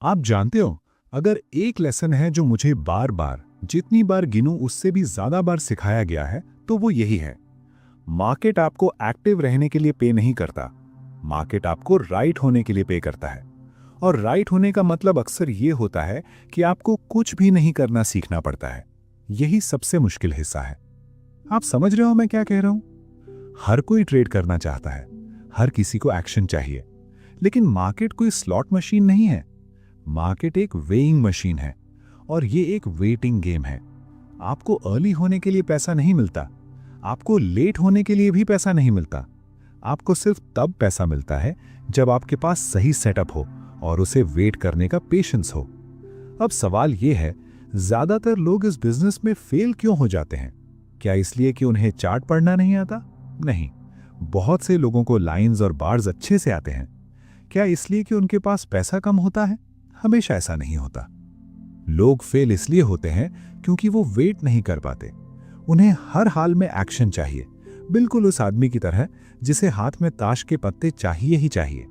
आप जानते हो, अगर एक लेसन है जो मुझे बार बार, जितनी बार गिनूं उससे भी ज्यादा बार सिखाया गया है, तो वो यही है। मार्केट आपको एक्टिव रहने के लिए पे नहीं करता। मार्केट आपको राइट होने के लिए पे करता है। और राइट होने का मतलब अक्सर ये होता है कि आपको कुछ भी नहीं करना सीखना पड़ता है। यही सबसे मुश्किल हिस्सा है। आप समझ रहे हो मैं क्या कह रहा हूं? हर कोई ट्रेड करना चाहता है, हर किसी को एक्शन चाहिए, लेकिन मार्केट कोई स्लॉट मशीन नहीं है। मार्केट एक वेइंग मशीन है, और ये एक वेटिंग गेम है। आपको अर्ली होने के लिए पैसा नहीं मिलता, आपको लेट होने के लिए भी पैसा नहीं मिलता। आपको सिर्फ तब पैसा मिलता है जब आपके पास सही सेटअप हो और उसे वेट करने का पेशेंस हो। अब सवाल यह है, ज्यादातर लोग इस बिजनेस में फेल क्यों हो जाते हैं? क्या इसलिए कि उन्हें चार्ट पढ़ना नहीं आता? नहीं। बहुत से लोगों को लाइंस और बार्स अच्छे से आते हैं। क्या इसलिए कि उनके पास पैसा कम होता है? हमेशा ऐसा नहीं होता। लोग फेल इसलिए होते हैं क्योंकि वो वेट नहीं कर पाते। उन्हें हर हाल में एक्शन चाहिए, बिल्कुल उस आदमी की तरह जिसे हाथ में ताश के पत्ते चाहिए ही चाहिए।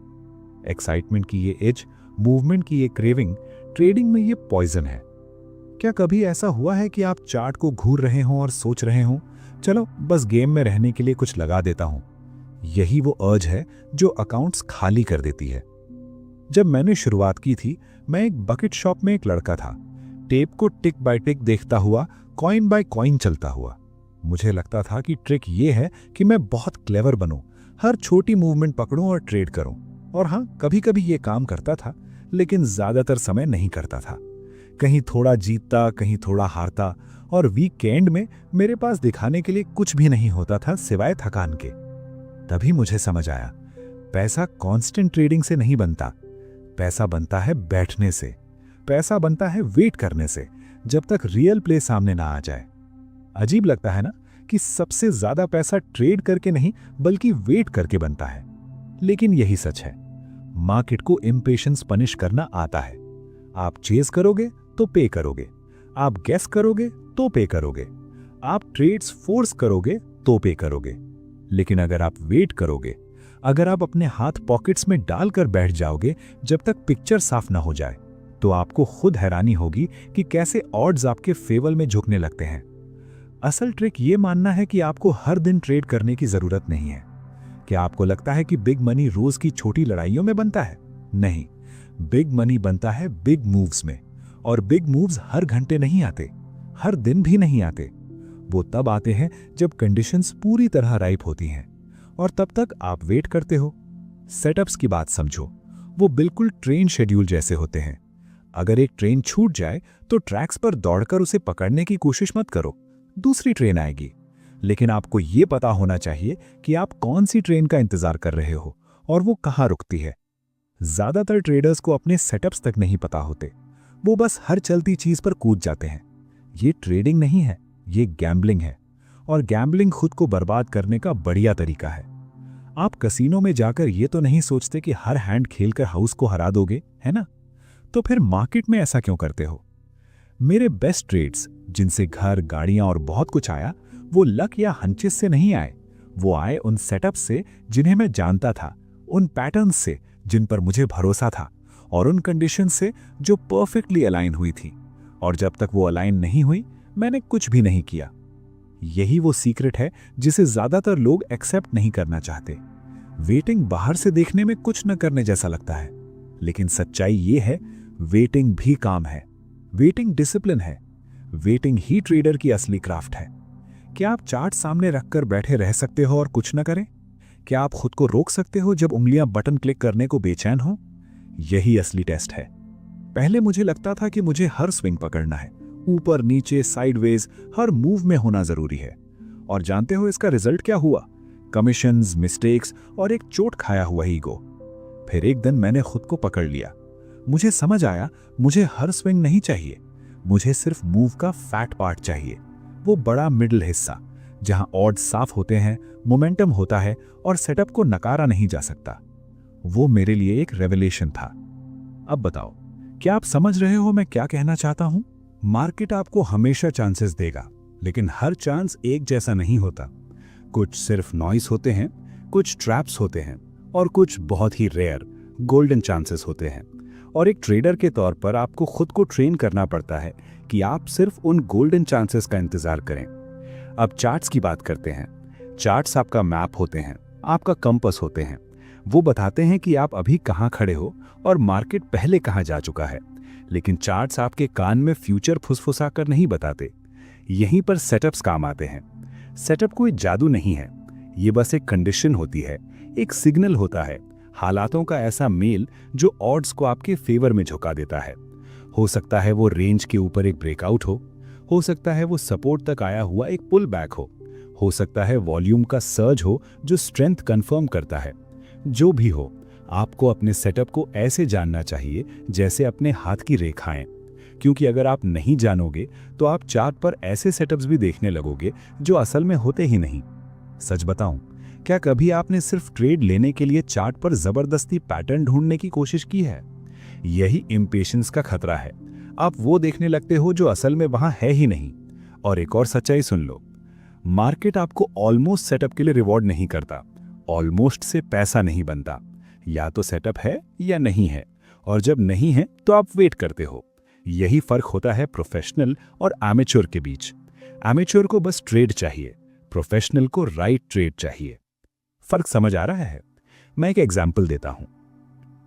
एक्साइटमेंट की ये एज, मूवमेंट की ये क्रेविंग, ट्रेडिंग में ये पॉइजन है। क्या कभी ऐसा हुआ है कि आप चार्ट को घूर रहे हों और सोच रहे हों, चलो बस गेम में रहने के लिए कुछ लगा देता हूं? यही वो अर्ज है जो अकाउंट्स खाली कर देती है। जब मैंने शुरुआत की थी, मैं एक बकेट शॉप में एक लड़का था, टेप को टिक बाय टिक देखता हुआ, कॉइन बाय कॉइन चलता हुआ। मुझे लगता था कि ट्रिक ये है कि मैं बहुत क्लेवर बनूं, हर छोटी मूवमेंट पकड़ूं और ट्रेड करूं। और हाँ, कभी कभी ये काम करता था, लेकिन ज्यादातर समय नहीं करता था। कहीं थोड़ा जीतता, कहीं थोड़ा हारता, और वीकेंड में मेरे पास दिखाने के लिए कुछ भी नहीं होता था सिवाय थकान के। तभी मुझे समझ आया, पैसा कांस्टेंट ट्रेडिंग से नहीं बनता। पैसा बनता है बैठने से, पैसा बनता है वेट करने से, जब तक रियल प्ले सामने ना आ जाए। अजीब लगता है ना कि सबसे ज्यादा पैसा ट्रेड करके नहीं बल्कि वेट करके बनता है। लेकिन यही सच है। मार्केट को इम्पेशंस पनिश करना आता है। आप चेज करोगे तो पे करोगे, आप गेस करोगे तो पे करोगे, आप ट्रेड्स फोर्स करोगे तो पे करोगे। लेकिन अगर आप वेट करोगे, अगर आप अपने हाथ पॉकेट्स में डालकर बैठ जाओगे जब तक पिक्चर साफ ना हो जाए, तो आपको खुद हैरानी होगी कि कैसे ऑड्स आपके फेवर में झुकने लगते हैं। असल ट्रिक ये मानना है कि आपको हर दिन ट्रेड करने की जरूरत नहीं है। क्या आपको लगता है कि बिग मनी रोज की छोटी लड़ाइयों में बनता है? नहीं, बिग मनी बनता है बिग मूव्स में। और बिग मूव्स हर घंटे नहीं आते, हर दिन भी नहीं आते। वो तब आते हैं जब कंडीशंस पूरी तरह राइप होती हैं, और तब तक आप वेट करते हो। सेटअप्स की बात समझो, वो बिल्कुल ट्रेन शेड्यूल जैसे होते हैं। अगर एक ट्रेन छूट जाए तो ट्रैक्स पर दौड़कर उसे पकड़ने की कोशिश मत करो, दूसरी ट्रेन आएगी। लेकिन आपको ये पता होना चाहिए कि आप कौन सी ट्रेन का इंतजार कर रहे हो और वो कहाँ रुकती है। ज्यादातर ट्रेडर्स को अपने सेटअप्स तक नहीं पता होते, वो बस हर चलती चीज पर कूद जाते हैं। ये ट्रेडिंग नहीं है, ये गैम्बलिंग है। और गैम्बलिंग खुद को बर्बाद करने का बढ़िया तरीका है। आप कसीनो में जाकर ये तो नहीं सोचते कि हर हैंड खेलकर हाउस को हरा दोगे, है ना? तो फिर मार्केट में ऐसा क्यों करते हो? मेरे बेस्ट ट्रेड्स, जिनसे घर, गाड़ियां और बहुत कुछ आया, वो लक या हंचेस से नहीं आए। वो आए उन सेटअप से जिन्हें मैं जानता था, उन पैटर्न्स से जिन पर मुझे भरोसा था, और उन कंडीशन से जो परफेक्टली अलाइन हुई थी। और जब तक वो अलाइन नहीं हुई, मैंने कुछ भी नहीं किया। यही वो सीक्रेट है जिसे ज्यादातर लोग एक्सेप्ट नहीं करना चाहते। वेटिंग बाहर से देखने में कुछ न करने जैसा लगता है, लेकिन सच्चाई ये है, वेटिंग भी काम है। वेटिंग डिसिप्लिन है। वेटिंग ही ट्रेडर की असली क्राफ्ट है। क्या आप चार्ट सामने रखकर बैठे रह सकते हो और कुछ न करें? क्या आप खुद को रोक सकते हो जब उंगलियां बटन क्लिक करने को बेचैन हो? यही असली टेस्ट है। पहले मुझे लगता था कि मुझे हर स्विंग पकड़ना है, ऊपर नीचे साइडवेज, हर मूव में होना जरूरी है। और जानते हो इसका रिजल्ट क्या हुआ? कमीशंस, मिस्टेक्स और एक चोट खाया हुआ ईगो। फिर एक दिन मैंने खुद को पकड़ लिया। मुझे समझ आया, मुझे हर स्विंग नहीं चाहिए, मुझे सिर्फ मूव का फैट पार्ट चाहिए। वो बड़ा मिडिल हिस्सा जहां ऑड्स साफ होते हैं, मोमेंटम होता है और सेटअप को नकारा नहीं जा सकता। वो मेरे लिए एक रेवलेशन था। अब बताओ, क्या आप समझ रहे हो मैं क्या कहना चाहता हूं? मार्केट आपको हमेशा चांसेस देगा, लेकिन हर चांस एक जैसा नहीं होता। कुछ सिर्फ नॉइस होते हैं, कुछ ट्रैप्स होते हैं, और कुछ बहुत ही रेयर गोल्डन चांसेस होते हैं। और एक ट्रेडर के तौर पर आपको खुद को ट्रेन करना पड़ता है कि आप सिर्फ उन गोल्डन चांसेस का इंतजार करें। अब चार्ट्स की बात करते हैं। चार्ट्स आपका मैप होते हैं, आपका कंपास होते हैं। वो बताते हैं कि आप अभी कहाँ खड़े हो और मार्केट पहले कहाँ जा चुका है। लेकिन चार्ट्स आपके कान में फ्यूचर फुसफुसा कर नहीं बताते। यहीं पर सेटअप्स काम आते हैं। सेटअप कोई जादू नहीं है, ये बस एक कंडीशन होती है, एक सिग्नल होता है, हालातों का ऐसा मेल जो ऑड्स को आपके फेवर में झुका देता है। हो सकता है वो रेंज के ऊपर एक ब्रेकआउट हो सकता है वो सपोर्ट तक आया हुआ एक पुल बैक हो सकता है वॉल्यूम का सर्ज हो जो स्ट्रेंथ कंफर्म करता है। जो भी हो, आपको अपने सेटअप को ऐसे जानना चाहिए जैसे अपने हाथ की रेखाएं, क्योंकि अगर आप नहीं जानोगे तो आप चार्ट पर ऐसे सेटअप्स भी देखने लगोगे जो असल में होते ही नहीं। सच बताऊं, क्या कभी आपने सिर्फ ट्रेड लेने के लिए चार्ट पर जबरदस्ती पैटर्न ढूंढने की कोशिश की है? यही इम्पेशेंस का खतरा है। आप वो देखने लगते हो जो असल में वहां है ही नहीं। और एक और सच्चाई सुन लो, मार्केट आपको ऑलमोस्ट सेटअप के लिए रिवॉर्ड नहीं करता। ऑलमोस्ट से पैसा नहीं बनता। या तो सेटअप है या नहीं है, और जब नहीं है तो आप वेट करते हो। यही फर्क होता है प्रोफेशनल और एमेच्योर के बीच। एमेच्योर को बस ट्रेड चाहिए, प्रोफेशनल को राइट ट्रेड चाहिए। फर्क समझ आ रहा है? मैं एक एग्जांपल देता हूं।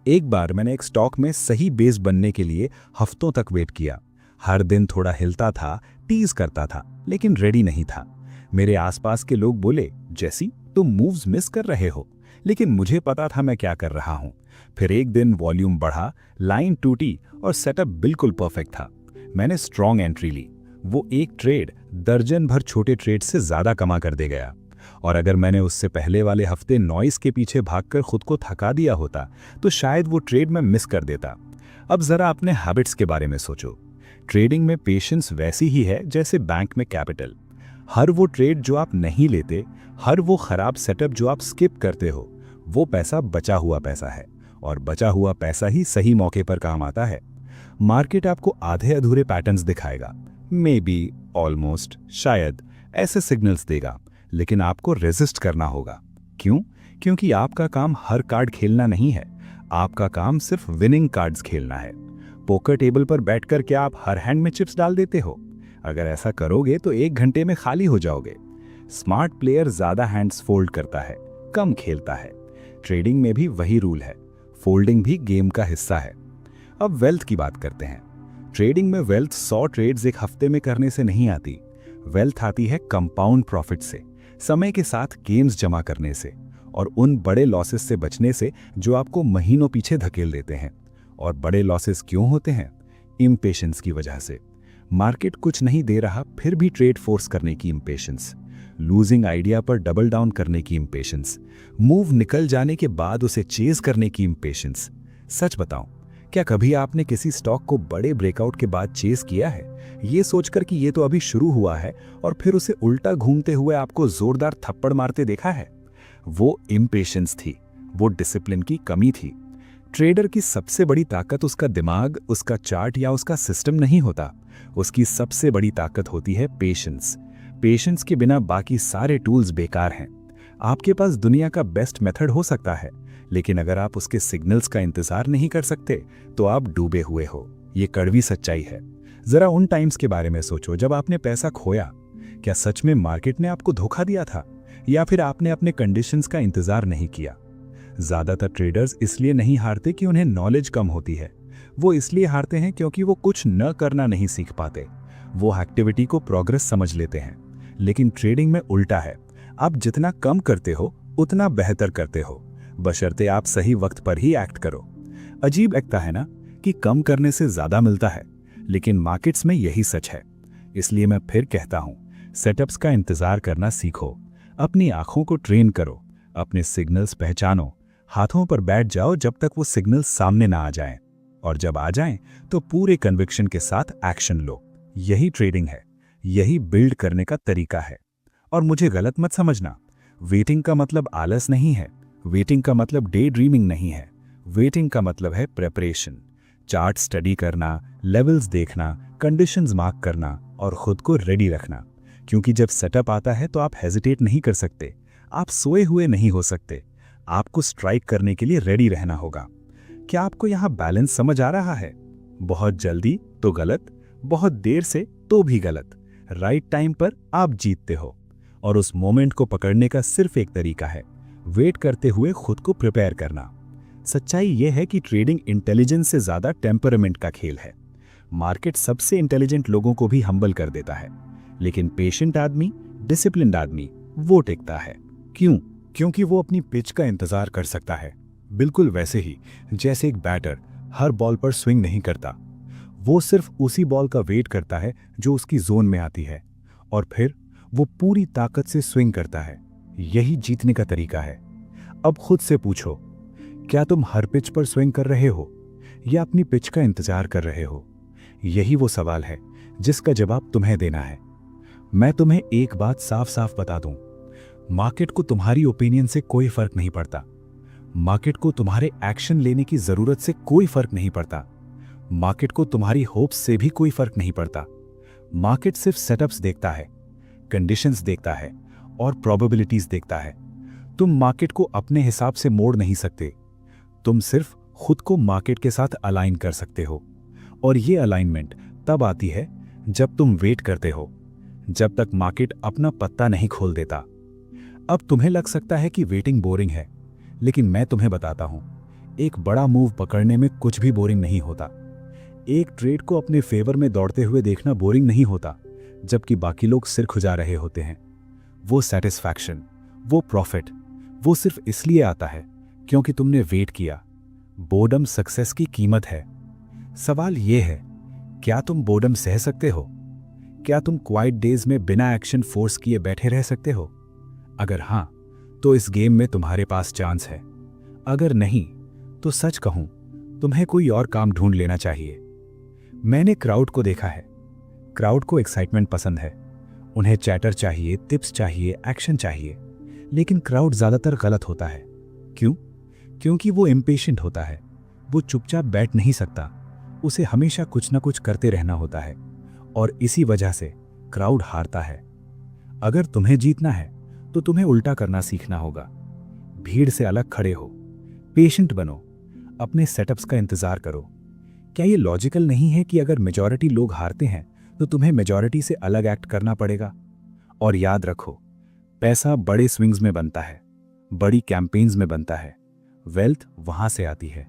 एक बार मैंने एक स्टॉक में सही बेस बनने के लिए हफ्तों तक वेट किया। हर दिन थोड़ा हिलता था, टीज करता था, लेकिन रेडी नहीं था। मेरे आसपास के लोग बोले, जैसी तुम मूव्स मिस कर रहे हो, लेकिन मुझे पता था मैं क्या कर रहा हूं। फिर एक दिन वॉल्यूम बढ़ा, लाइन टूटी और सेटअप बिल्कुल परफेक्ट था। मैंने स्ट्रॉन्ग एंट्री ली। वो एक ट्रेड दर्जन भर छोटे ट्रेड से ज्यादा कमा कर दे गया। और अगर मैंने उससे पहले वाले हफ्ते नॉइस के पीछे भागकर खुद को थका दिया होता तो शायद वो ट्रेड मैं मिस कर देता। अब जरा अपने हैबिट्स के बारे में सोचो। ट्रेडिंग में पेशेंस वैसी ही है जैसे बैंक में कैपिटल। हर वो ट्रेड जो आप नहीं लेते, हर वो खराब सेटअप जो आप स्किप करते हो, वो पैसा बचा हुआ पैसा है, और बचा हुआ पैसा ही सही मौके पर काम आता है। मार्केट आपको आधे अधूरे पैटर्न्स दिखाएगा, मे बी, ऑलमोस्ट, शायद, ऐसे सिग्नल्स देगा, लेकिन आपको रेजिस्ट करना होगा। क्यों? क्योंकि आपका काम हर कार्ड खेलना नहीं है। आपका काम सिर्फ विनिंग कार्ड्स खेलना है। पोकर टेबल पर बैठकर क्या आप हर हैंड में चिप्स डाल देते हो? अगर ऐसा करोगे तो 1 घंटे में खाली हो जाओगे। स्मार्ट प्लेयर ज्यादा हैंड्स फोल्ड करता है, कम खेलता है। ट्रेडिंग में भी वही रूल है। फोल्डिंग भी गेम का हिस्सा है। अब वेल्थ की बात करते हैं। ट्रेडिंग में वेल्थ 100 ट्रेड्स एक हफ्ते में करने से नहीं आती। वेल्थ आती है कंपाउंड प्रॉफिट से, समय के साथ गेम्स जमा करने से, और उन बड़े लॉसेस से बचने से जो आपको महीनों पीछे धकेल देते हैं। और बड़े लॉसेस क्यों होते हैं? इम्पेशेंस की वजह से। मार्केट कुछ नहीं दे रहा फिर भी ट्रेड फोर्स करने की इम्पेशेंस, लूजिंग आइडिया पर डबल डाउन करने की इम्पेशेंस, मूव निकल जाने के बाद उसे चेज करने की इम्पेशेंस। सच बताऊं, क्या कभी आपने किसी स्टॉक को बड़े ब्रेकआउट के बाद चेज किया है, ये सोचकर कि ये तो अभी शुरू हुआ है, और फिर उसे उल्टा घूमते हुए आपको जोरदार थप्पड़ मारते देखा है? वो इम्पेशेंस थी, वो डिसिप्लिन की कमी थी। ट्रेडर की सबसे बड़ी ताकत उसका दिमाग, उसका चार्ट या उसका सिस्टम नहीं होता। उसकी सबसे बड़ी ताकत होती है पेशेंस। पेशेंस के बिना बाकी सारे टूल्स बेकार हैं। आपके पास दुनिया का बेस्ट मेथड हो सकता है, लेकिन अगर आप उसके सिग्नल्स का इंतजार नहीं कर सकते तो आप डूबे हुए हो। ये कड़वी सच्चाई है। जरा उन टाइम्स के बारे में सोचो जब आपने पैसा खोया। क्या सच में मार्केट ने आपको धोखा दिया था, या फिर आपने अपने कंडीशंस का इंतजार नहीं किया? ज्यादातर ट्रेडर्स इसलिए नहीं हारते कि उन्हें नॉलेज कम होती है। वो इसलिए हारते हैं क्योंकि वो कुछ न करना नहीं सीख पाते। वो एक्टिविटी को प्रोग्रेस समझ लेते हैं। लेकिन ट्रेडिंग में उल्टा है। आप जितना कम करते हो उतना बेहतर करते हो, बशर्ते आप सही वक्त पर ही एक्ट करो। अजीब लगता है ना कि कम करने से ज्यादा मिलता है, लेकिन मार्केट्स में यही सच है। इसलिए मैं फिर कहता हूं, सेटअप्स का इंतजार करना सीखो। अपनी आंखों को ट्रेन करो, अपने सिग्नल्स पहचानो, हाथों पर बैठ जाओ जब तक वो सिग्नल्स सामने ना आ जाएं, और जब आ जाएं तो पूरे कन्विक्शन के साथ एक्शन लो। यही ट्रेडिंग है, यही बिल्ड करने का तरीका है। और मुझे गलत मत समझना, वेटिंग का मतलब आलस नहीं है, वेटिंग का मतलब डे ड्रीमिंग नहीं है। वेटिंग का मतलब है प्रेपरेशन। चार्ट स्टडी करना, लेवल्स देखना, कंडीशंस मार्क करना और खुद को रेडी रखना। क्योंकि जब सेटअप आता है तो आप हेजिटेट नहीं कर सकते, आप सोए हुए नहीं हो सकते। आपको स्ट्राइक करने के लिए रेडी रहना होगा। क्या आपको यहां बैलेंस समझ आ रहा है? बहुत जल्दी तो गलत, बहुत देर से तो भी गलत। राइट टाइम पर आप जीतते हो, और उस मोमेंट को पकड़ने का सिर्फ एक तरीका है, वेट करते हुए खुद को प्रिपेयर करना। सच्चाई यह है कि ट्रेडिंग इंटेलिजेंस से ज्यादा टेम्परामेंट का खेल है। मार्केट सबसे इंटेलिजेंट लोगों को भी हम्बल कर देता है, लेकिन पेशेंट आदमी, डिसिप्लिन्ड आदमी वो टिकता है। क्यों? क्योंकि वो अपनी पिच का इंतजार कर सकता है, बिल्कुल वैसे ही जैसे एक बैटर हर बॉल पर स्विंग नहीं करता। वो सिर्फ उसी बॉल का वेट करता है जो उसकी जोन में आती है, और फिर वो पूरी ताकत से स्विंग करता है। यही जीतने का तरीका है। अब खुद से पूछो, क्या तुम हर पिच पर स्विंग कर रहे हो या अपनी पिच का इंतजार कर रहे हो? यही वो सवाल है जिसका जवाब तुम्हें देना है। मैं तुम्हें एक बात साफ साफ बता दूं, मार्केट को तुम्हारी ओपिनियन से कोई फर्क नहीं पड़ता। मार्केट को तुम्हारे एक्शन लेने की जरूरत से कोई फर्क नहीं पड़ता। मार्केट को तुम्हारी होप्स से भी कोई फर्क नहीं पड़ता। मार्केट सिर्फ सेटअप्स देखता है, कंडीशंस देखता है और प्रोबेबिलिटीज देखता है। तुम मार्केट को अपने हिसाब से मोड़ नहीं सकते। तुम सिर्फ खुद को मार्केट के साथ अलाइन कर सकते हो, और ये अलाइनमेंट तब आती है जब तुम वेट करते हो, जब तक मार्केट अपना पत्ता नहीं खोल देता। अब तुम्हें लग सकता है कि वेटिंग बोरिंग है, लेकिन मैं तुम्हें बताता हूं, एक बड़ा मूव पकड़ने में कुछ भी बोरिंग नहीं होता। एक ट्रेड को अपने फेवर में दौड़ते हुए देखना बोरिंग नहीं होता, जबकि बाकी लोग सिर खुजा रहे होते हैं। वो सेटिस्फैक्शन, वो प्रॉफिट, वो सिर्फ इसलिए आता है क्योंकि तुमने वेट किया। बोर्डम सक्सेस की कीमत है। सवाल यह है, क्या तुम बोर्डम सह सकते हो? क्या तुम क्वाइट डेज में बिना एक्शन फोर्स किए बैठे रह सकते हो? अगर हां, तो इस गेम में तुम्हारे पास चांस है। अगर नहीं, तो सच कहूं, तुम्हें कोई और काम ढूंढ लेना चाहिए। मैंने क्राउड को देखा है। क्राउड को एक्साइटमेंट पसंद है। उन्हें चैटर चाहिए, टिप्स चाहिए, एक्शन चाहिए। लेकिन क्राउड ज्यादातर गलत होता है। क्यों? क्योंकि वो इम्पेशेंट होता है। वो चुपचाप बैठ नहीं सकता। उसे हमेशा कुछ ना कुछ करते रहना होता है, और इसी वजह से क्राउड हारता है। अगर तुम्हें जीतना है तो तुम्हें उल्टा करना सीखना होगा। भीड़ से अलग खड़े हो, पेशेंट बनो, अपने सेटअप्स का इंतजार करो। क्या ये लॉजिकल नहीं है कि अगर मेजॉरिटी लोग हारते हैं तो तुम्हें मेजॉरिटी से अलग एक्ट करना पड़ेगा? और याद रखो, पैसा बड़े स्विंग्स में बनता है, बड़ी कैंपेन्स में बनता है। वेल्थ वहां से आती है।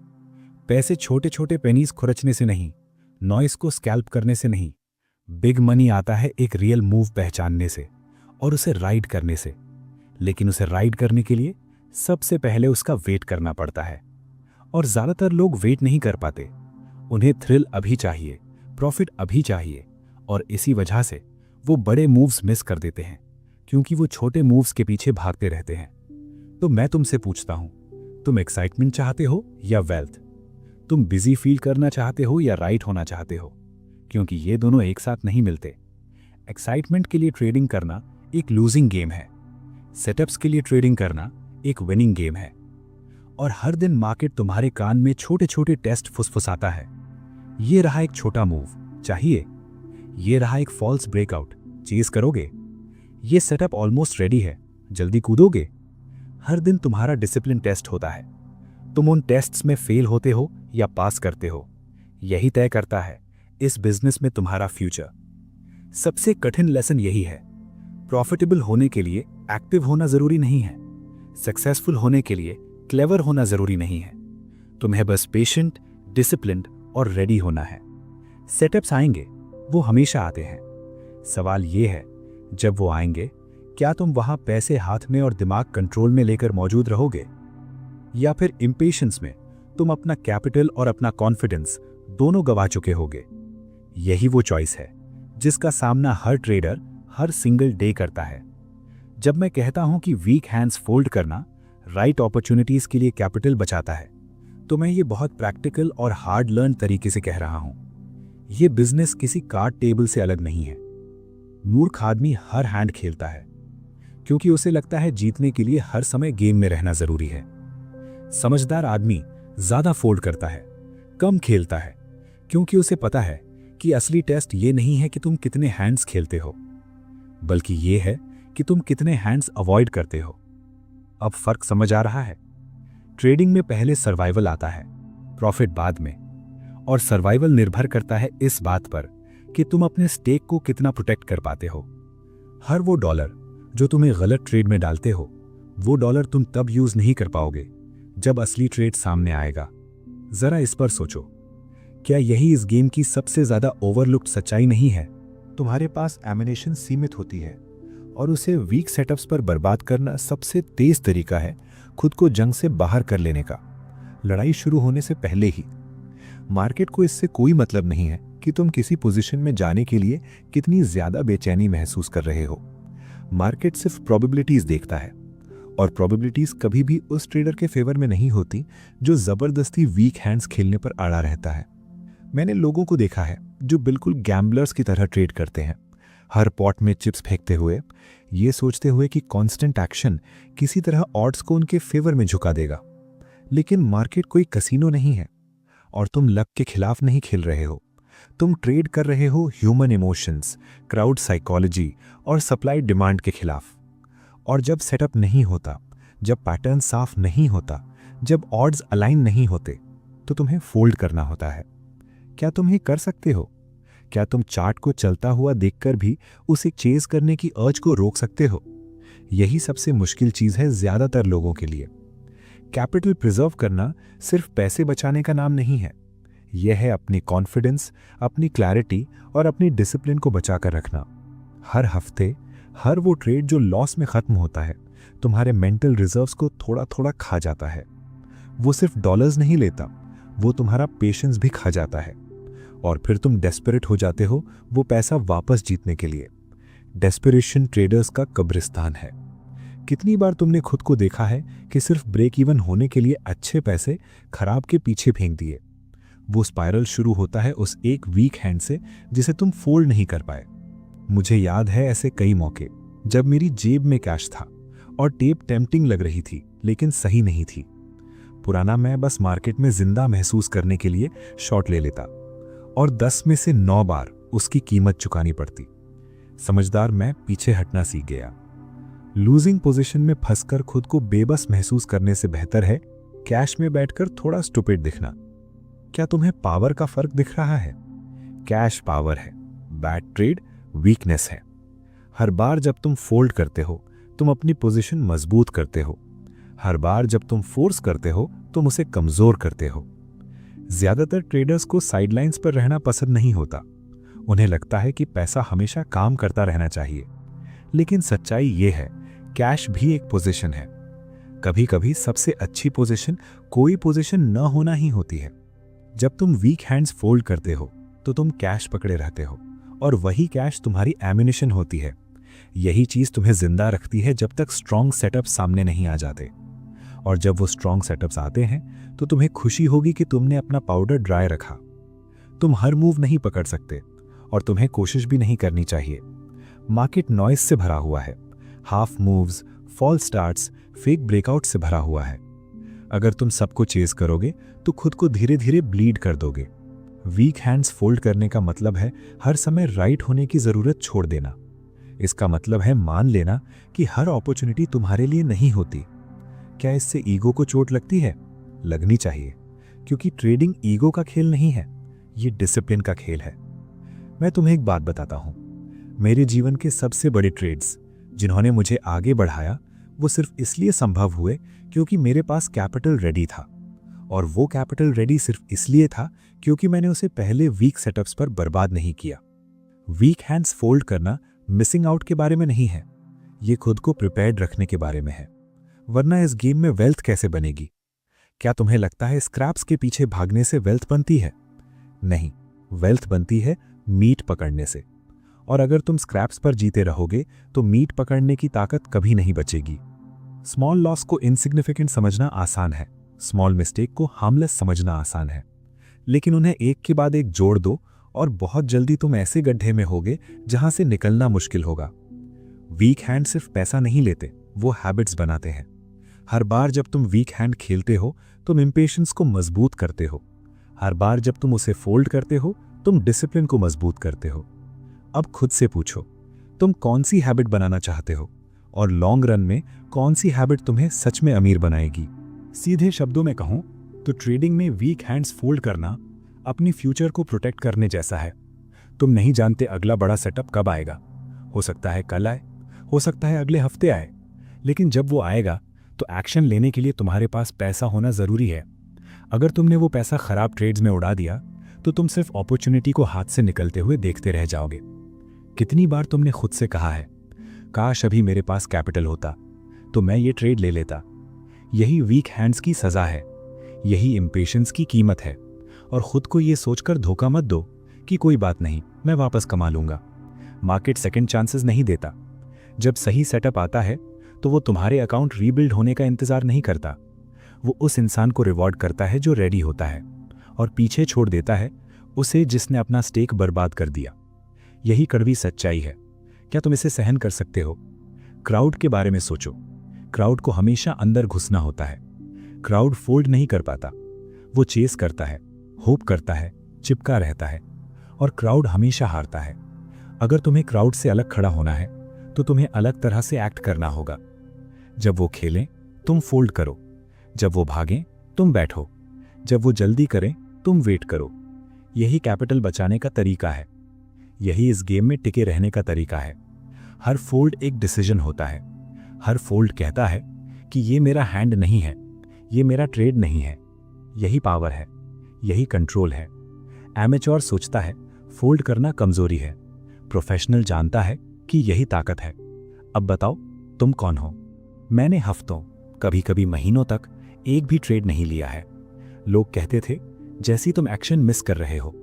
पैसे छोटे छोटे पेनीज खुरचने से नहीं, नॉइस को स्कैल्प करने से नहीं। बिग मनी आता है एक रियल मूव पहचानने से और उसे राइड करने से। लेकिन उसे राइड करने के लिए सबसे पहले उसका वेट करना पड़ता है, और ज्यादातर लोग वेट नहीं कर पाते। उन्हें थ्रिल अभी चाहिए, प्रॉफिट अभी चाहिए, और इसी वजह से वो बड़े मूव्स मिस कर देते हैं, क्योंकि वो छोटे मूव्स के पीछे भागते रहते हैं। तो मैं तुमसे पूछता हूं, तुम एक्साइटमेंट चाहते हो या वेल्थ? तुम बिजी फील करना चाहते हो या राइट होना चाहते हो? क्योंकि ये दोनों एक साथ नहीं मिलते। एक्साइटमेंट के लिए ट्रेडिंग करना एक लूजिंग गेम है। सेटअप्स के लिए ट्रेडिंग करना एक विनिंग गेम है। और हर दिन मार्केट तुम्हारे कान में छोटे छोटे टेस्ट फुसफुसाता है। ये रहा एक छोटा मूव, चाहिए? ये रहा एक फॉल्स ब्रेकआउट, चेज करोगे? ये सेटअप ऑलमोस्ट रेडी है, जल्दी कूदोगे? हर दिन तुम्हारा डिसिप्लिन टेस्ट होता है। तुम उन टेस्ट्स में फेल होते हो या पास करते हो। यही तय करता है इस बिजनेस में तुम्हारा फ्यूचर। सबसे कठिन लेसन यही है, प्रॉफिटेबल होने के लिए एक्टिव होना जरूरी नहीं है। सक्सेसफुल होने के लिए क्लेवर होना जरूरी नहीं है। तुम्हें बस पेशेंट, डिसिप्लिन्ड और रेडी होना है। सेटअप्स आएंगे, वो हमेशा आते हैं। सवाल ये है, जब वो आएंगे, क्या तुम वहां पैसे हाथ में और दिमाग कंट्रोल में लेकर मौजूद रहोगे, या फिर इम्पेशंस में तुम अपना कैपिटल और अपना कॉन्फिडेंस दोनों गवा चुके होगे? यही वो चॉइस है जिसका सामना हर ट्रेडर हर सिंगल डे करता है। जब मैं कहता हूं कि वीक हैंड्स फोल्ड करना राइट अपॉर्चुनिटीज के लिए कैपिटल बचाता है, तो मैं ये बहुत प्रैक्टिकल और हार्ड लर्न तरीके से कह रहा हूं। ये बिजनेस किसी कार्ड टेबल से अलग नहीं है। मूर्ख आदमी हर हैंड खेलता है क्योंकि उसे लगता है जीतने के लिए हर समय गेम में रहना जरूरी है। समझदार आदमी ज्यादा फोल्ड करता है, कम खेलता है, क्योंकि उसे पता है कि असली टेस्ट ये नहीं है कि तुम कितने हैंड्स खेलते हो, बल्कि ये है कि तुम कितने हैंड्स अवॉइड करते हो। अब फर्क समझ आ रहा है? ट्रेडिंग में पहले सर्वाइवल आता है, प्रॉफिट बाद में। और सर्वाइवल निर्भर करता है इस बात पर कि तुम अपने स्टेक को कितना प्रोटेक्ट कर पाते हो। हर वो डॉलर जो तुम्हें गलत ट्रेड में डालते हो, वो डॉलर तुम तब यूज नहीं कर पाओगे जब असली ट्रेड सामने आएगा। जरा इस पर सोचो, क्या यही इस गेम की सबसे ज्यादा ओवरलुक्ड सच्चाई नहीं है? तुम्हारे पास एमिनेशन सीमित होती है और उसे वीक सेटअप्स पर बर्बाद करना सबसे तेज तरीका है खुद को जंग से बाहर कर लेने का, लड़ाई शुरू होने से पहले ही। मार्केट को इससे कोई मतलब नहीं है कि तुम किसी पोजीशन में जाने के लिए कितनी ज्यादा बेचैनी महसूस कर रहे हो। मार्केट सिर्फ प्रोबेबिलिटीज देखता है, और प्रोबेबिलिटीज कभी भी उस ट्रेडर के फेवर में नहीं होती जो जबरदस्ती वीक हैंड्स खेलने पर अड़ा रहता है। मैंने लोगों को देखा है जो बिल्कुल गैम्बलर्स की तरह ट्रेड करते हैं, हर पॉट में चिप्स फेंकते हुए, ये सोचते हुए कि कांस्टेंट एक्शन किसी तरह ऑड्स को उनके फेवर में झुका देगा। लेकिन मार्केट कोई कसीनो नहीं है, और तुम लक के खिलाफ नहीं खेल रहे हो। तुम ट्रेड कर रहे हो ह्यूमन इमोशंस, क्राउड साइकोलॉजी और सप्लाई डिमांड के खिलाफ। और जब सेटअप नहीं होता, जब पैटर्न साफ नहीं होता, जब ऑड्स अलाइन नहीं होते, तो तुम्हें फोल्ड करना होता है। क्या तुम ये कर सकते हो? क्या तुम चार्ट को चलता हुआ देखकर भी उसे चेज करने की अर्ज को रोक सकते हो? यही सबसे मुश्किल चीज है ज्यादातर लोगों के लिए। कैपिटल प्रिजर्व करना सिर्फ पैसे बचाने का नाम नहीं है, यह है अपनी कॉन्फिडेंस, अपनी क्लैरिटी और अपनी डिसिप्लिन को बचाकर रखना। हर हफ्ते हर वो ट्रेड जो लॉस में खत्म होता है, तुम्हारे मेंटल रिजर्व्स को थोड़ा थोड़ा खा जाता है। वो सिर्फ डॉलर्स नहीं लेता, वो तुम्हारा पेशेंस भी खा जाता है। और फिर तुम डेस्परेट हो जाते हो वो पैसा वापस जीतने के लिए। डेस्परेशन ट्रेडर्स का कब्रिस्तान है। कितनी बार तुमने खुद को देखा है कि सिर्फ ब्रेक इवन होने के लिए अच्छे पैसे खराब के पीछे फेंक दिए? वो स्पाइरल शुरू होता है उस एक वीक हैंड से जिसे तुम फोल्ड नहीं कर पाए। मुझे याद है ऐसे कई मौके जब मेरी जेब में कैश था और टेप टेम्पटिंग लग रही थी, लेकिन सही नहीं थी। पुराना मैं बस मार्केट में जिंदा महसूस करने के लिए शॉर्ट ले लेता, और 10 में से 9 बार उसकी कीमत चुकानी पड़ती। समझदार मैं पीछे हटना सीख गया। लूजिंग पोजीशन में फंसकर खुद को बेबस महसूस करने से बेहतर है कैश में बैठकर थोड़ा स्टूपिड दिखना। क्या तुम्हें पावर का फर्क दिख रहा है? कैश पावर है, बैड ट्रेड वीकनेस है। हर बार जब तुम फोल्ड करते हो, तुम अपनी पोजीशन मजबूत करते हो। हर बार जब तुम फोर्स करते हो, तुम उसे कमजोर करते हो। ज्यादातर ट्रेडर्स को साइडलाइंस पर रहना पसंद नहीं होता। उन्हें लगता है कि पैसा हमेशा काम करता रहना चाहिए। लेकिन सच्चाई ये है, कैश भी एक पोजीशन है। कभी कभी सबसे अच्छी पोजीशन कोई पोजीशन न होना ही होती है। जब तुम वीक हैंड्स फोल्ड करते हो तो तुम कैश पकड़े रहते हो, और वही कैश तुम्हारी एम्युनिशन होती है। यही चीज तुम्हें जिंदा रखती है जब तक स्ट्रॉन्ग सेटअप सामने नहीं आ जाते। और जब वो स्ट्रॉन्ग सेटअप्स आते हैं तो तुम्हें खुशी होगी कि तुमने अपना पाउडर ड्राई रखा। तुम हर मूव नहीं पकड़ सकते, और तुम्हें कोशिश भी नहीं करनी चाहिए। मार्केट नॉइज से भरा हुआ है, half moves, fall starts, fake breakout से भरा हुआ है। अगर तुम सबको चेज करोगे तो खुद को धीरे धीरे ब्लीड कर दोगे। वीक हैंड्स फोल्ड करने का मतलब है हर समय राइट होने की जरूरत छोड़ देना। इसका मतलब है मान लेना कि हर अपॉर्चुनिटी तुम्हारे लिए नहीं होती। क्या इससे ईगो को चोट लगती है? लगनी चाहिए, क्योंकि ट्रेडिंग ईगो का खेल नहीं है, ये डिसिप्लिन का खेल है। मैं तुम्हें एक बात बताता हूं, मेरे जीवन के सबसे बड़े ट्रेड्स जिन्होंने मुझे आगे बढ़ाया, वो सिर्फ इसलिए संभव हुए क्योंकि मेरे पास कैपिटल रेडी था। और वो कैपिटल रेडी सिर्फ इसलिए था क्योंकि मैंने उसे पहले वीक सेटअप्स पर बर्बाद नहीं किया। वीक हैंड्स फोल्ड करना मिसिंग आउट के बारे में नहीं है, ये खुद को प्रिपेयर्ड रखने के बारे में है। वरना इस गेम में वेल्थ कैसे बनेगी? क्या तुम्हें लगता है स्क्रैप्स के पीछे भागने से वेल्थ बनती है? नहीं, वेल्थ बनती है मीट पकड़ने से। और अगर तुम स्क्रैप्स पर जीते रहोगे तो मीट पकड़ने की ताकत कभी नहीं बचेगी। स्मॉल लॉस को इनसिग्निफिकेंट समझना आसान है, स्मॉल मिस्टेक को हार्मलेस समझना आसान है। लेकिन उन्हें एक के बाद एक जोड़ दो और बहुत जल्दी तुम ऐसे गड्ढे में होगे जहां से निकलना मुश्किल होगा। वीक हैंड सिर्फ पैसा नहीं लेते, वो हैबिट्स बनाते हैं। हर बार जब तुम वीक हैंड खेलते हो तुम इंपेशेंस को मजबूत करते हो। हर बार जब तुम उसे फोल्ड करते हो तुम डिसिप्लिन को मजबूत करते हो। अब खुद से पूछो, तुम कौन सी हैबिट बनाना चाहते हो, और लॉन्ग रन में कौन सी हैबिट तुम्हें सच में अमीर बनाएगी? सीधे शब्दों में कहूं तो ट्रेडिंग में वीक हैंड्स फोल्ड करना अपनी फ्यूचर को प्रोटेक्ट करने जैसा है। तुम नहीं जानते अगला बड़ा सेटअप कब आएगा। हो सकता है कल आए, हो सकता है अगले हफ्ते आए, लेकिन जब वो आएगा तो एक्शन लेने के लिए तुम्हारे पास पैसा होना जरूरी है। अगर तुमने वो पैसा खराब ट्रेड्स में उड़ा दिया तो तुम सिर्फ अपॉर्चुनिटी को हाथ से निकलते हुए देखते रह जाओगे। कितनी बार तुमने खुद से कहा है, काश अभी मेरे पास कैपिटल होता तो मैं ये ट्रेड ले लेता। यही वीक हैंड्स की सजा है, यही इम्पेशेंस की कीमत है। और खुद को ये सोचकर धोखा मत दो कि कोई बात नहीं, मैं वापस कमा लूंगा। मार्केट सेकंड चांसेस नहीं देता। जब सही सेटअप आता है तो वो तुम्हारे अकाउंट रीबिल्ड होने का इंतजार नहीं करता। वो उस इंसान को रिवॉर्ड करता है जो रेडी होता है, और पीछे छोड़ देता है उसे जिसने अपना स्टेक बर्बाद कर दिया। यही कड़वी सच्चाई है। क्या तुम इसे सहन कर सकते हो? क्राउड के बारे में सोचो। क्राउड को हमेशा अंदर घुसना होता है। क्राउड फोल्ड नहीं कर पाता, वो चेस करता है, होप करता है, चिपका रहता है, और क्राउड हमेशा हारता है। अगर तुम्हें क्राउड से अलग खड़ा होना है तो तुम्हें अलग तरह से एक्ट करना होगा। जब वो खेलें तुम फोल्ड करो, जब वो भागें तुम बैठो, जब वो जल्दी करें तुम वेट करो। यही कैपिटल बचाने का तरीका है, यही इस गेम में टिके रहने का तरीका है। हर फोल्ड एक डिसीजन होता है। हर फोल्ड कहता है कि ये मेरा हैंड नहीं है, ये मेरा ट्रेड नहीं है। यही पावर है, यही कंट्रोल है। एमेच्योर सोचता है फोल्ड करना कमजोरी है, प्रोफेशनल जानता है कि यही ताकत है। अब बताओ तुम कौन हो? मैंने हफ्तों, कभी कभी महीनों तक एक भी ट्रेड नहीं लिया है। लोग कहते थे जैसी तुम एक्शन मिस कर रहे हो,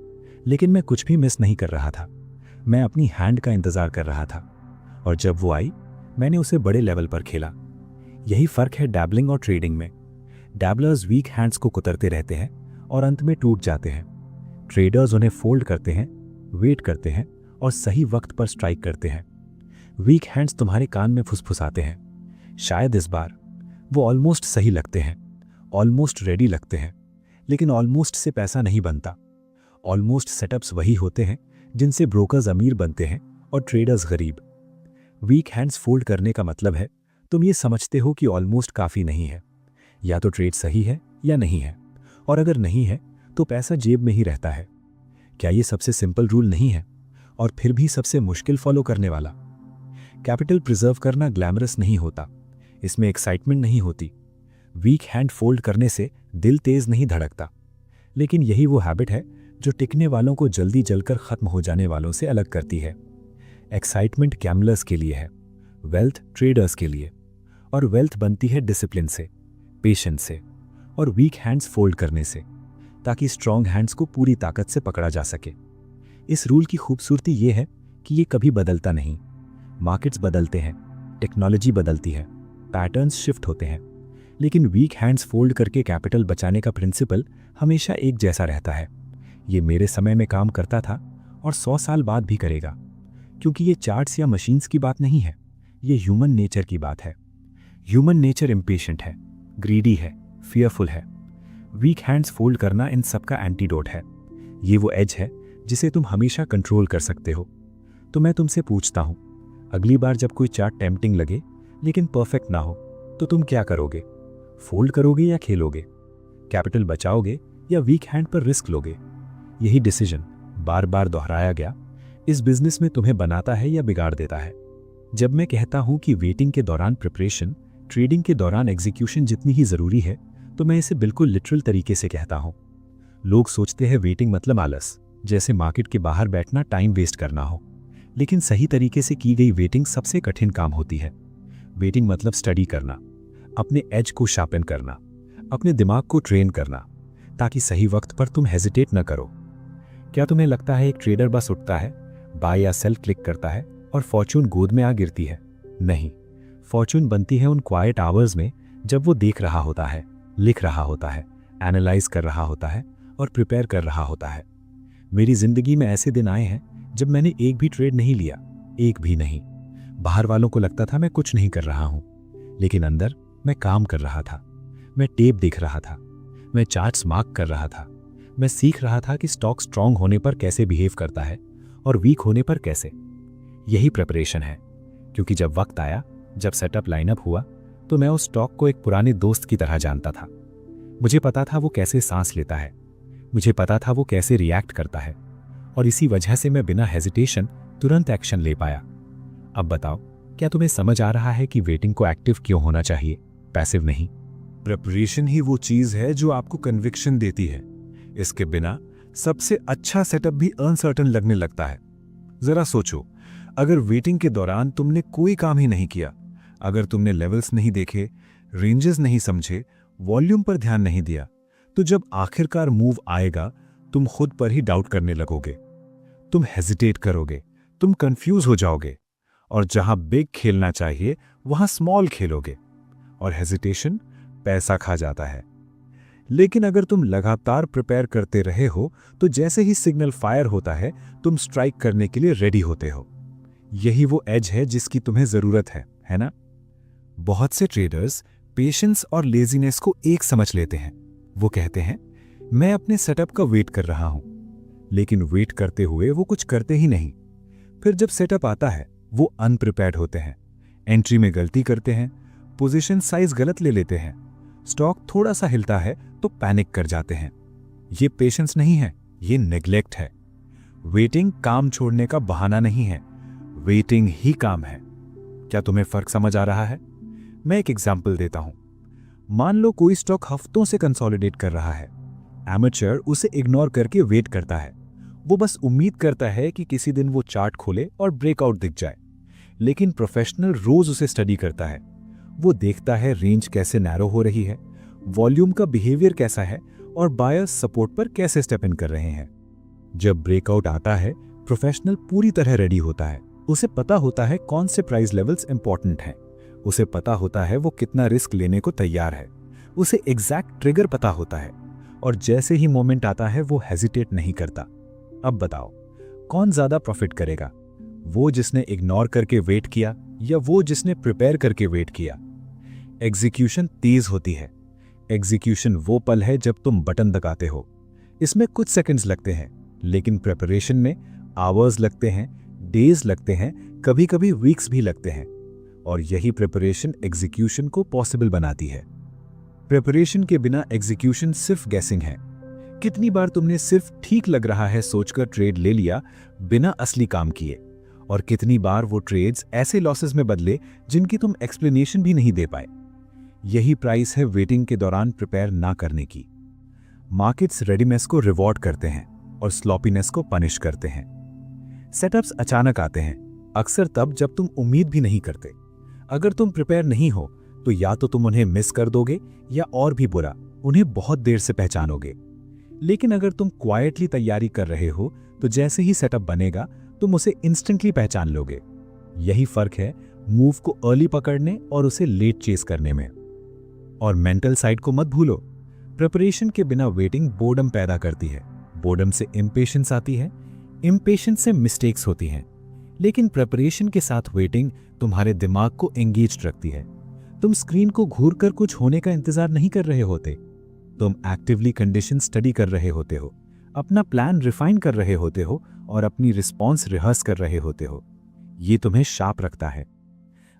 लेकिन मैं कुछ भी मिस नहीं कर रहा था। मैं अपनी हैंड का इंतजार कर रहा था, और जब वो आई मैंने उसे बड़े लेवल पर खेला। यही फर्क है डैबलिंग और ट्रेडिंग में। डैबलर्स वीक हैंड्स को कुतरते रहते हैं और अंत में टूट जाते हैं। ट्रेडर्स उन्हें फोल्ड करते हैं, वेट करते हैं और सही वक्त पर स्ट्राइक करते हैं। वीक हैंड्स तुम्हारे कान में फुसफुसाते हैं। शायद इस बार वो ऑलमोस्ट सही लगते हैं, ऑलमोस्ट रेडी लगते हैं, लेकिन ऑलमोस्ट से पैसा नहीं बनता। ऑलमोस्ट सेटअप्स वही होते हैं जिनसे ब्रोकर्स अमीर बनते हैं और ट्रेडर्स गरीब। वीक हैंड्स फोल्ड करने का मतलब है तुम ये समझते हो कि ऑलमोस्ट काफ़ी नहीं है। या तो ट्रेड सही है या नहीं है, और अगर नहीं है तो पैसा जेब में ही रहता है। क्या ये सबसे सिंपल रूल नहीं है, और फिर भी सबसे मुश्किल फॉलो करने वाला? कैपिटल प्रिजर्व करना ग्लैमरस नहीं होता, इसमें एक्साइटमेंट नहीं होती। वीक हैंड फोल्ड करने से दिल तेज नहीं धड़कता, लेकिन यही वो हैबिट है जो टिकने वालों को जल्दी जलकर खत्म हो जाने वालों से अलग करती है। एक्साइटमेंट गैम्बलर्स के लिए है, वेल्थ ट्रेडर्स के लिए। और वेल्थ बनती है डिसिप्लिन से, पेशेंस से और वीक हैंड्स फोल्ड करने से, ताकि स्ट्रॉन्ग हैंड्स को पूरी ताकत से पकड़ा जा सके। इस रूल की खूबसूरती ये है कि ये कभी बदलता नहीं। मार्केट्स बदलते हैं, टेक्नोलॉजी बदलती है, पैटर्न्स शिफ्ट होते हैं, लेकिन वीक हैंड्स फोल्ड करके कैपिटल बचाने का प्रिंसिपल हमेशा एक जैसा रहता है। ये मेरे समय में काम करता था और 100 साल बाद भी करेगा, क्योंकि ये चार्ट्स या मशीन्स की बात नहीं है, ये ह्यूमन नेचर की बात है। ह्यूमन नेचर इम्पेशेंट है, ग्रीडी है, फियरफुल है। वीक हैंड्स फोल्ड करना इन सब का एंटीडोट है। ये वो एज है जिसे तुम हमेशा कंट्रोल कर सकते हो। तो मैं तुमसे पूछता हूं, अगली बार जब कोई चार्ट टेम्पटिंग लगे लेकिन परफेक्ट ना हो, तो तुम क्या करोगे? फोल्ड करोगे या खेलोगे? कैपिटल बचाओगे या वीक हैंड पर रिस्क लोगे? यही डिसीजन बार बार दोहराया गया इस बिजनेस में तुम्हें बनाता है या बिगाड़ देता है। जब मैं कहता हूं कि वेटिंग के दौरान प्रिपरेशन ट्रेडिंग के दौरान एग्जीक्यूशन जितनी ही जरूरी है, तो मैं इसे बिल्कुल लिटरल तरीके से कहता हूं। लोग सोचते हैं वेटिंग मतलब आलस, जैसे मार्केट के बाहर बैठना टाइम वेस्ट करना हो, लेकिन सही तरीके से की गई वेटिंग सबसे कठिन काम होती है। वेटिंग मतलब स्टडी करना, अपने एज को शार्पन करना, अपने दिमाग को ट्रेन करना, ताकि सही वक्त पर तुम हेजिटेट न करो। क्या तुम्हें लगता है एक ट्रेडर बस उठता है, बाय या सेल क्लिक करता है और फॉर्चून गोद में आ गिरती है? नहीं, फॉर्चून बनती है उन क्वाइट आवर्स में जब वो देख रहा होता है, लिख रहा होता है, एनालाइज कर रहा होता है और प्रिपेयर कर रहा होता है। मेरी जिंदगी में ऐसे दिन आए हैं जब मैंने एक भी ट्रेड नहीं लिया, एक भी नहीं। बाहर वालों को लगता था मैं कुछ नहीं कर रहा हूं, लेकिन अंदर मैं काम कर रहा था। मैं टेप देख रहा था, मैं चार्ट्स मार्क कर रहा था, मैं सीख रहा था कि स्टॉक स्ट्रांग होने पर कैसे बिहेव करता है और वीक होने पर कैसे। यही प्रिपरेशन है, क्योंकि जब वक्त आया, जब सेटअप लाइनअप हुआ, तो मैं उस स्टॉक को एक पुराने दोस्त की तरह जानता था। मुझे पता था वो कैसे सांस लेता है, मुझे पता था वो कैसे रिएक्ट करता है, और इसी वजह से मैं बिना हेजिटेशन तुरंत एक्शन ले पाया। अब बताओ, क्या तुम्हें समझ आ रहा है कि वेटिंग को एक्टिव क्यों होना चाहिए, पैसिव नहीं? प्रिपरेशन ही वो चीज है जो आपको कन्विक्शन देती है। इसके बिना सबसे अच्छा सेटअप भी अनसर्टन लगने लगता है। जरा सोचो, अगर वेटिंग के दौरान तुमने कोई काम ही नहीं किया, अगर तुमने लेवल्स नहीं देखे, रेंजेस नहीं समझे, वॉल्यूम पर ध्यान नहीं दिया, तो जब आखिरकार मूव आएगा तुम खुद पर ही डाउट करने लगोगे। तुम हेजिटेट करोगे, तुम कंफ्यूज हो जाओगे, और जहां बिग खेलना चाहिए वहां स्मॉल खेलोगे, और हेजिटेशन पैसा खा जाता है। लेकिन अगर तुम लगातार प्रिपेयर करते रहे हो तो जैसे ही सिग्नल फायर होता है तुम स्ट्राइक करने के लिए रेडी होते हो। यही वो एज है जिसकी तुम्हें जरूरत है ना? बहुत से ट्रेडर्स पेशेंस और लेजीनेस को एक समझ लेते हैं। वो कहते हैं, मैं अपने सेटअप का वेट कर रहा हूं, लेकिन वेट करते हुए वो कुछ करते ही नहीं। फिर जब सेटअप आता है वो अनप्रिपेयर्ड होते हैं, एंट्री में गलती करते हैं, पोजीशन साइज गलत ले लेते हैं, स्टॉक थोड़ा सा हिलता है तो पैनिक कर जाते हैं। ये पेशेंस नहीं है, ये नेग्लेक्ट है। वेटिंग काम छोड़ने का बहाना नहीं है, वेटिंग ही काम है। क्या तुम्हें फर्क समझ आ रहा है? मैं एक एग्जांपल देता हूं। मान लो कोई स्टॉक हफ्तों से कंसोलिडेट कर रहा है। एमेचर उसे इग्नोर करके वेट करता है। वो बस उम्मीद करता है कि किसी दिन वो चार्ट खोले और ब्रेकआउट दिख जाए। लेकिन प्रोफेशनल रोज उसे स्टडी करता है। वो देखता है रेंज कैसे नैरो हो रही है, वॉल्यूम का बिहेवियर कैसा है, और बायर्स सपोर्ट पर कैसे स्टेप इन कर रहे हैं। जब ब्रेकआउट आता है प्रोफेशनल पूरी तरह रेडी होता है। उसे पता होता है कौन से प्राइस लेवल्स इंपॉर्टेंट हैं, उसे पता होता है वो कितना रिस्क लेने को तैयार है, उसे एग्जैक्ट ट्रिगर पता होता है, और जैसे ही मोमेंट आता है वो हेजिटेट नहीं करता। अब बताओ, कौन ज्यादा प्रॉफिट करेगा, वो जिसने इग्नोर करके वेट किया या वो जिसने प्रिपेयर करके वेट किया? एग्जीक्यूशन तेज होती है। एग्जीक्यूशन वो पल है जब तुम बटन दबाते हो। इसमें कुछ सेकंड्स लगते हैं, लेकिन प्रिपरेशन में आवर्स लगते हैं, डेज लगते हैं, कभी कभी वीक्स भी लगते हैं। और यही प्रिपरेशन एग्जीक्यूशन को पॉसिबल बनाती है। प्रिपरेशन के बिना एग्जीक्यूशन सिर्फ गैसिंग है। कितनी बार तुमने सिर्फ ठीक लग रहा है सोचकर ट्रेड ले लिया बिना असली काम किए, और कितनी बार वो ट्रेड्स ऐसे लॉसेस में बदले जिनकी तुम एक्सप्लेनेशन भी नहीं दे पाए। यही प्राइस है वेटिंग के दौरान प्रिपेयर ना करने की। मार्केट्स रेडीनेस को रिवॉर्ड करते हैं और स्लॉपीनेस को पनिश करते हैं। सेटअप्स अचानक आते हैं, अक्सर तब जब तुम उम्मीद भी नहीं करते। अगर तुम प्रिपेयर नहीं हो तो या तो तुम उन्हें मिस कर दोगे, या और भी बुरा, उन्हें बहुत देर से पहचानोगे। लेकिन अगर तुम क्वाइटली तैयारी कर रहे हो तो जैसे ही सेटअप बनेगा तुम उसे इंस्टेंटली पहचान लोगे। यही फर्क है मूव को अर्ली पकड़ने और उसे लेट चेस करने में। और मेंटल साइड को मत भूलो। प्रिपरेशन के बिना वेटिंग बोर्डम पैदा करती है, बोर्डम से इम्पेशेंस आती है, इम्पेशेंस से मिस्टेक्स होती हैं। लेकिन प्रिपरेशन के साथ वेटिंग तुम्हारे दिमाग को एंगेज्ड रखती है। तुम स्क्रीन को घूर कर कुछ होने का इंतजार नहीं कर रहे होते, तुम एक्टिवली कंडीशन स्टडी कर रहे होते हो, अपना प्लान रिफाइन कर रहे होते हो, और अपनी रिस्पॉन्स रिहर्स कर रहे होते हो। ये तुम्हें शार्प रखता है।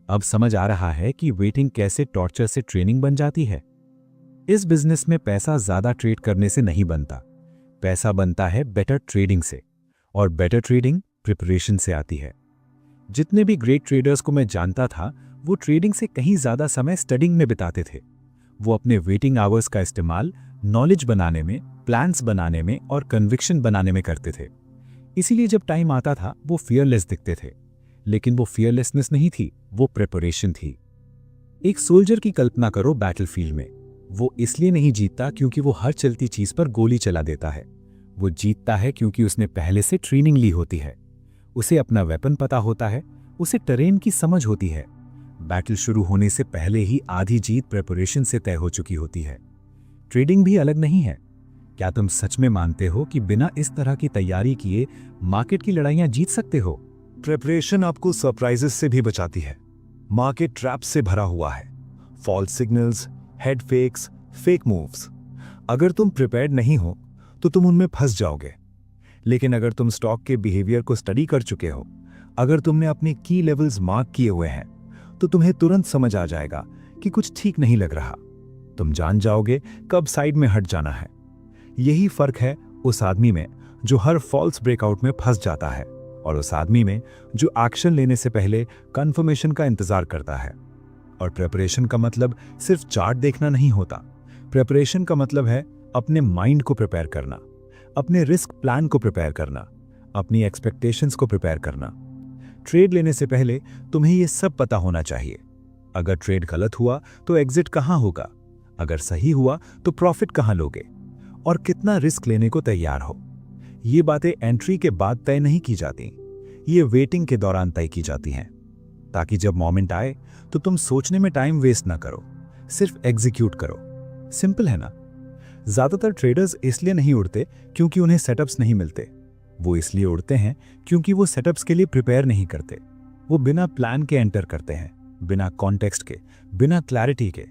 अब समझ आ रहा है कि वेटिंग कैसे टॉर्चर से ट्रेनिंग बन जाती है। इस बिजनेस में पैसा ज्यादा ट्रेड करने से नहीं बनता, पैसा बनता है बेटर ट्रेडिंग से, और बेटर ट्रेडिंग प्रिपरेशन से आती है। जितने भी ग्रेट ट्रेडर्स को मैं जानता था वो ट्रेडिंग से कहीं ज्यादा समय स्टडिंग में बिताते थे। वो अपने वेटिंग आवर्स का इस्तेमाल नॉलेज बनाने में, प्लान्स बनाने में और कन्विक्शन बनाने में करते थे। इसीलिए जब टाइम आता था वो फियरलेस दिखते थे। लेकिन वो फियरलेसनेस नहीं थी, वो प्रिपरेशन थी। एक सोल्जर की कल्पना करो बैटलफील्ड में। वो इसलिए नहीं जीतता क्योंकि वो हर चलती चीज पर गोली चला देता है। वो जीतता है क्योंकि उसने पहले से ट्रेनिंग ली होती है, उसे अपना वेपन पता होता है, उसे टरेन की समझ होती है। बैटल शुरू होने से पहले ही आधी जीत प्रिपरेशन से तय हो चुकी होती है। ट्रेडिंग भी अलग नहीं है। क्या तुम सच में मानते हो कि बिना इस तरह की तैयारी किए मार्केट की लड़ाइयां जीत सकते हो? प्रिपरेशन आपको सरप्राइजेस से भी बचाती है। मार्केट ट्रैप से भरा हुआ है, false signals, head fakes, fake moves. अगर तुम प्रिपेयर्ड नहीं हो तो तुम उनमें फंस जाओगे। लेकिन अगर तुम स्टॉक के बिहेवियर को स्टडी कर चुके हो, अगर तुमने अपने की लेवल्स मार्क किए हुए हैं, तो तुम्हें तुरंत समझ आ जाएगा कि कुछ ठीक नहीं लग रहा। तुम जान जाओगे कब साइड में हट जाना है। यही फर्क है उस आदमी में जो हर फॉल्स ब्रेकआउट में फंस जाता है और उस आदमी में जो एक्शन लेने से पहले कंफर्मेशन का इंतजार करता है। और प्रिपरेशन का मतलब सिर्फ चार्ट देखना नहीं होता। प्रिपरेशन का मतलब है अपने माइंड को प्रिपेयर करना, अपने रिस्क प्लान को प्रिपेयर करना, अपनी एक्सपेक्टेशंस को प्रिपेयर करना। ट्रेड लेने से पहले तुम्हें यह सब पता होना चाहिए। अगर ट्रेड गलत हुआ तो एग्जिट कहां होगा, अगर सही हुआ तो प्रॉफिट कहां लोगे और कितना रिस्क लेने को तैयार हो। ये बातें एंट्री के बाद तय नहीं की जाती, ये वेटिंग के दौरान तय की जाती हैं, ताकि जब मोमेंट आए तो तुम सोचने में टाइम वेस्ट ना करो, सिर्फ एग्जीक्यूट करो। सिंपल है ना? ज्यादातर ट्रेडर्स इसलिए नहीं उड़ते क्योंकि उन्हें सेटअप्स नहीं मिलते, वो इसलिए उड़ते हैं क्योंकि वो सेटअप्स के लिए प्रिपेयर नहीं करते। वो बिना प्लान के एंटर करते हैं, बिना कॉन्टेक्स्ट के, बिना क्लैरिटी के।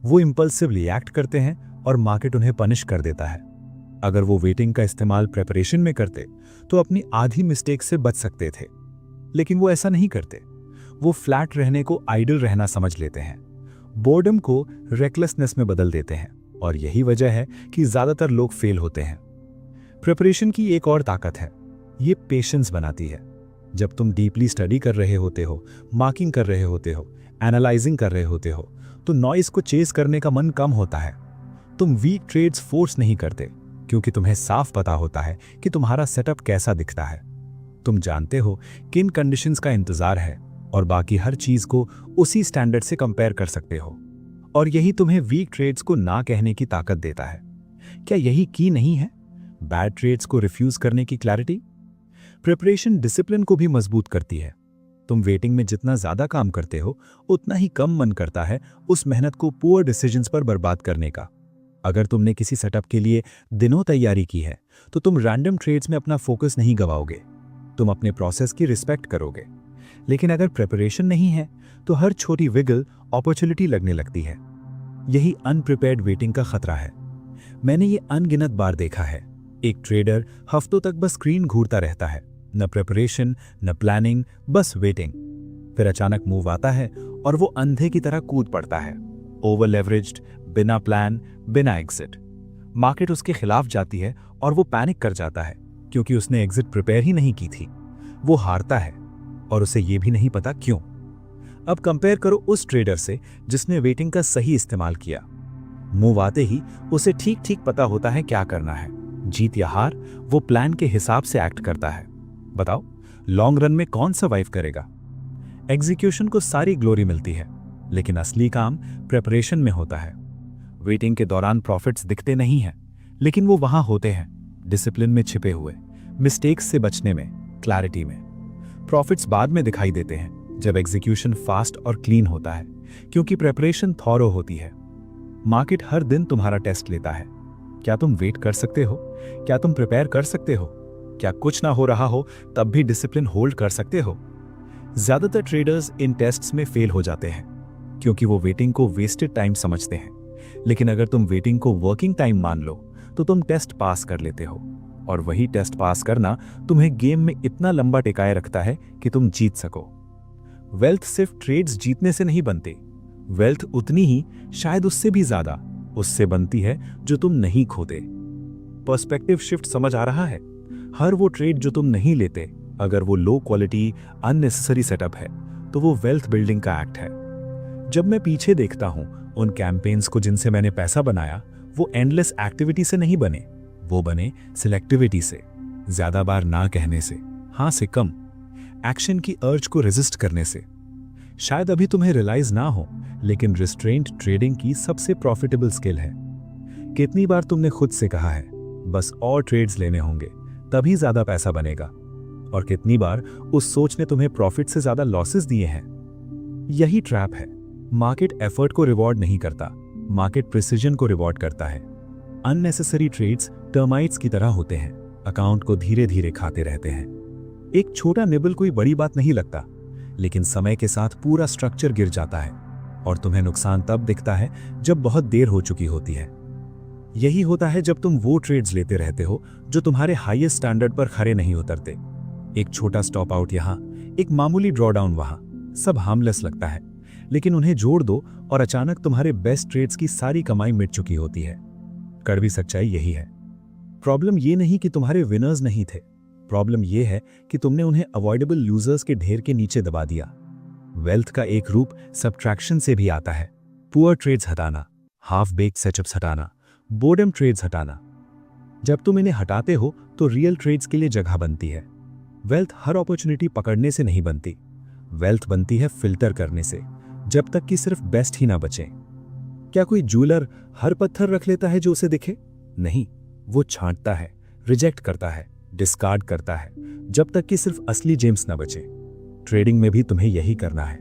वो इंपल्सिवली एक्ट करते हैं और मार्केट उन्हें पनिश कर देता है। अगर वो वेटिंग का इस्तेमाल प्रिपरेशन में करते तो अपनी आधी मिस्टेक से बच सकते थे, लेकिन वो ऐसा नहीं करते। वो फ्लैट रहने को आइडल रहना समझ लेते हैं, बोर्डम को रेकलेसनेस में बदल देते हैं, और यही वजह है कि ज्यादातर लोग फेल होते हैं। प्रिपरेशन की एक और ताकत है, ये पेशेंस बनाती है। जब तुम डीपली स्टडी कर रहे होते हो, मार्किंग कर रहे होते हो, एनालाइजिंग कर रहे होते हो, तो नॉइस को चेस करने का मन कम होता है। तुम वीक ट्रेड्स फोर्स नहीं करते क्योंकि तुम्हें साफ पता होता है कि तुम्हारा सेटअप कैसा दिखता है। तुम जानते हो किन कंडीशंस का इंतजार है और बाकी हर चीज को उसी स्टैंडर्ड से कंपेयर कर सकते हो। और यही तुम्हें वीक ट्रेड्स को ना कहने की ताकत देता है। क्या यही की नहीं है बैड ट्रेड्स को रिफ्यूज करने की क्लैरिटी? प्रिपरेशन डिसिप्लिन को भी मजबूत करती है। तुम वेटिंग में जितना ज्यादा काम करते हो उतना ही कम मन करता है उस मेहनत को पुअर डिसीजंस पर बर्बाद करने का। अगर तुमने किसी सेटअप के लिए दिनों तैयारी की है तो तुम रैंडम ट्रेड्स में अपना फोकस नहीं गवाओगे, तुम अपने प्रोसेस की रिस्पेक्ट करोगे। लेकिन अगर प्रिपरेशन नहीं है तो हर छोटी विगल अपॉर्चुनिटी लगने लगती है। यही अनप्रिपेयर्ड वेटिंग का खतरा है। मैंने ये अनगिनत बार देखा है। एक ट्रेडर हफ्तों तक बस स्क्रीन घूरता रहता है, न प्रिपरेशन न प्लानिंग, बस वेटिंग। फिर अचानक मूव आता है और वो अंधे की तरह कूद पड़ता है, ओवर लेवरेज्ड, बिना प्लान, बिना एग्जिट। मार्केट उसके खिलाफ जाती है और वो पैनिक कर जाता है क्योंकि उसने एग्जिट प्रिपेयर ही नहीं की थी। वो हारता है और उसे ये भी नहीं पता क्यों। अब कंपेयर करो उस ट्रेडर से जिसने वेटिंग का सही इस्तेमाल किया। मूव आते ही उसे ठीक ठीक पता होता है क्या करना है, जीत या हार वो प्लान के हिसाब से एक्ट करता है। बताओ लॉन्ग रन में कौन सर्वाइव करेगा? एग्जीक्यूशन को सारी ग्लोरी मिलती है, लेकिन असली काम प्रिपरेशन में होता है। वेटिंग के दौरान प्रॉफिट्स दिखते नहीं हैं, लेकिन वो वहां होते हैं, डिसिप्लिन में छिपे हुए, मिस्टेक्स से बचने में, क्लैरिटी में। प्रॉफिट्स बाद में दिखाई देते हैं जब एग्जीक्यूशन फास्ट और क्लीन होता है, क्योंकि प्रिपरेशन थॉरो होती है। मार्केट हर दिन तुम्हारा टेस्ट लेता है। क्या तुम वेट कर सकते हो? क्या तुम प्रिपेयर कर सकते हो? क्या कुछ ना हो रहा हो तब भी डिसिप्लिन होल्ड कर सकते हो? ज्यादातर ट्रेडर्स इन टेस्ट्स में फेल हो जाते हैं क्योंकि वो वेटिंग को वेस्टेड टाइम समझते हैं। लेकिन अगर तुम वेटिंग को वर्किंग टाइम मान लो तो तुम टेस्ट पास कर लेते हो, और वही टेस्ट पास करना तुम्हें गेम में इतना लंबा टिकाए रखता है कि तुम जीत सको। वेल्थ सिर्फ ट्रेड्स जीतने से नहीं बनती, वेल्थ उतनी ही, शायद उससे भी ज्यादा, उससे बनती है जो तुम नहीं खोते। पर्सपेक्टिव शिफ्ट समझ आ रहा है? हर वो ट्रेड जो तुम नहीं लेते, अगर वो लो क्वालिटी अननेसेसरी सेटअप है तो वो वेल्थ बिल्डिंग का एक्ट है। जब मैं पीछे देखता हूं उन कैंपेन्स को जिनसे मैंने पैसा बनाया, वो एंडलेस एक्टिविटी से नहीं बने, वो बने सिलेक्टिविटी से, ज्यादा बार ना कहने से, हां से कम, एक्शन की अर्ज को रेजिस्ट करने से। शायद अभी तुम्हें रियलाइज ना हो, लेकिन रिस्ट्रेंट ट्रेडिंग की सबसे प्रॉफिटेबल स्किल है। कितनी बार तुमने खुद से कहा है बस और ट्रेड्स लेने होंगे तभी ज्यादा पैसा बनेगा, और कितनी बार उस सोच ने तुम्हें प्रॉफिट से ज्यादा लॉसेस दिए हैं। यही ट्रैप है। मार्केट एफर्ट को रिवॉर्ड नहीं करता, मार्केट प्रिसिजन को रिवॉर्ड करता है। अननेसेसरी ट्रेड्स टर्माइट्स की तरह होते हैं, अकाउंट को धीरे धीरे खाते रहते हैं। एक छोटा निबल कोई बड़ी बात नहीं लगता, लेकिन समय के साथ पूरा स्ट्रक्चर गिर जाता है और तुम्हें नुकसान तब दिखता है जब बहुत देर हो चुकी होती है। यही होता है जब तुम वो ट्रेड्स लेते रहते हो जो तुम्हारे हाईएस्ट स्टैंडर्ड पर खरे नहीं उतरते। एक छोटा स्टॉप आउट यहां, एक मामूली ड्रॉडाउन वहां, सब हार्मलेस लगता है, लेकिन उन्हें जोड़ दो और अचानक तुम्हारे बेस्ट ट्रेड्स की सारी कमाई मिट चुकी होती है। कड़वी सच्चाई यही है। प्रॉब्लम ये नहीं कि तुम्हारे विनर्स नहीं थे, प्रॉब्लम ये है कि तुमने उन्हें अवॉइडेबल लूजर्स के ढेर के नीचे दबा दिया। वेल्थ का एक रूप सब्ट्रैक्शन से भी आता है। पुअर ट्रेड्स हटाना, हाफ बेक्ड सेटअप्स हटाना, बोर्डम ट्रेड्स हटाना। जब तुम इन्हें हटाते हो तो रियल ट्रेड्स के लिए जगह बनती है। वेल्थ हर अपॉर्चुनिटी पकड़ने से नहीं बनती, वेल्थ बनती है फिल्टर करने से, जब तक कि सिर्फ बेस्ट ही ना बचे। क्या कोई ज्वेलर हर पत्थर रख लेता है जो उसे दिखे? नहीं, वो छांटता है, रिजेक्ट करता है, डिस्कार्ड करता है, जब तक कि सिर्फ असली जेम्स ना बचे। ट्रेडिंग में भी तुम्हें यही करना है।